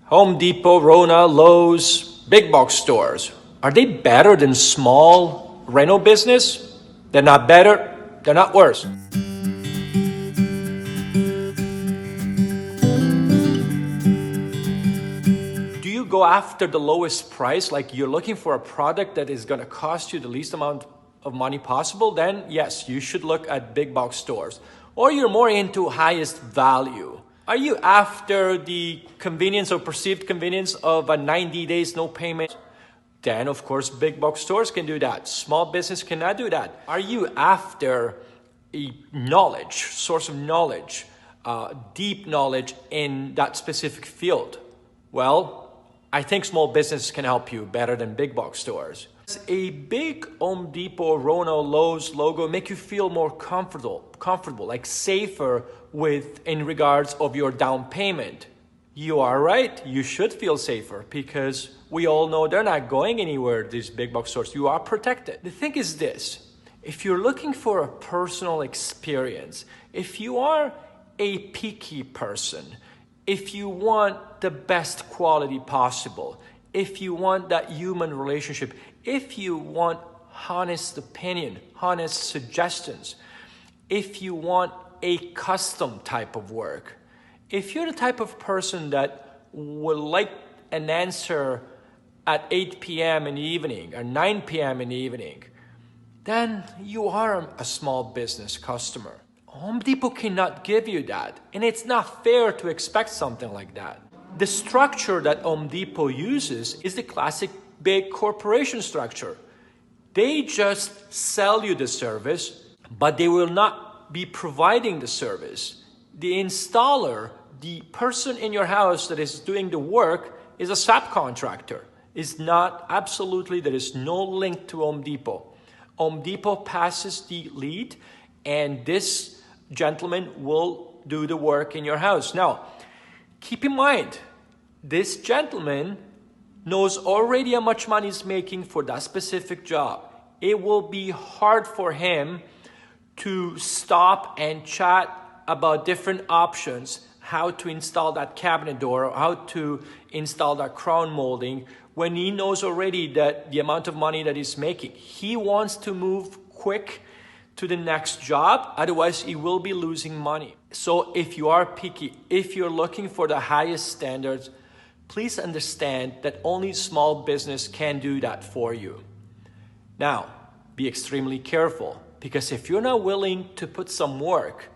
Home Depot, Rona, Lowe's, big box stores, are they better than small rental business? They're not better, they're not worse. Do you go after the lowest price, like you're looking for a product that is going to cost you the least amount of money possible? Then yes, you should look at big box stores. Or you're more into highest value. Are you after the convenience or perceived convenience of a 90 days no payment? Then of course big box stores can do that. Small business cannot do that. Are you after a knowledge, source of knowledge, deep knowledge in that specific field? Well, I think small business can help you better than big box stores. A big Home Depot, Rona, Lowe's logo make you feel more comfortable, like safer in regards of your down payment. You are right, you should feel safer because we all know they're not going anywhere, these big box stores. You are protected. The thing is this, if you're looking for a personal experience, if you are a picky person, if you want the best quality possible, if you want that human relationship, if you want honest opinion, honest suggestions, if you want a custom type of work, if you're the type of person that would like an answer at 8 p.m. in the evening or 9 p.m. in the evening, then you are a small business customer. Home Depot cannot give you that, and it's not fair to expect something like that. The structure that Home Depot uses is the classic big corporation structure. They just sell you the service, but they will not be providing the service. The installer, the person in your house that is doing the work, is a subcontractor. There is no link to Home Depot. Home Depot passes the lead, and this gentleman will do the work in your house. Now, keep in mind, this gentleman knows already how much money he's making for that specific job. It will be hard for him to stop and chat about different options, how to install that cabinet door, or how to install that crown molding, when he knows already that the amount of money that he's making. He wants to move quick to the next job, otherwise he will be losing money. So if you are picky, if you're looking for the highest standards, please understand that only small business can do that for you. Now, be extremely careful, because if you're not willing to put some work,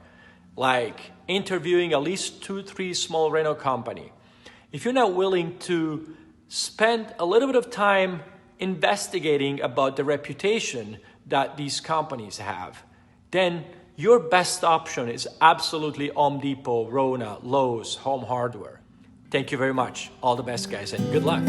like interviewing at least 2-3 small rental company, if you're not willing to spend a little bit of time investigating about the reputation that these companies have, then your best option is absolutely Home Depot, Rona, Lowe's, Home Hardware. Thank you very much. All the best, guys, and good luck.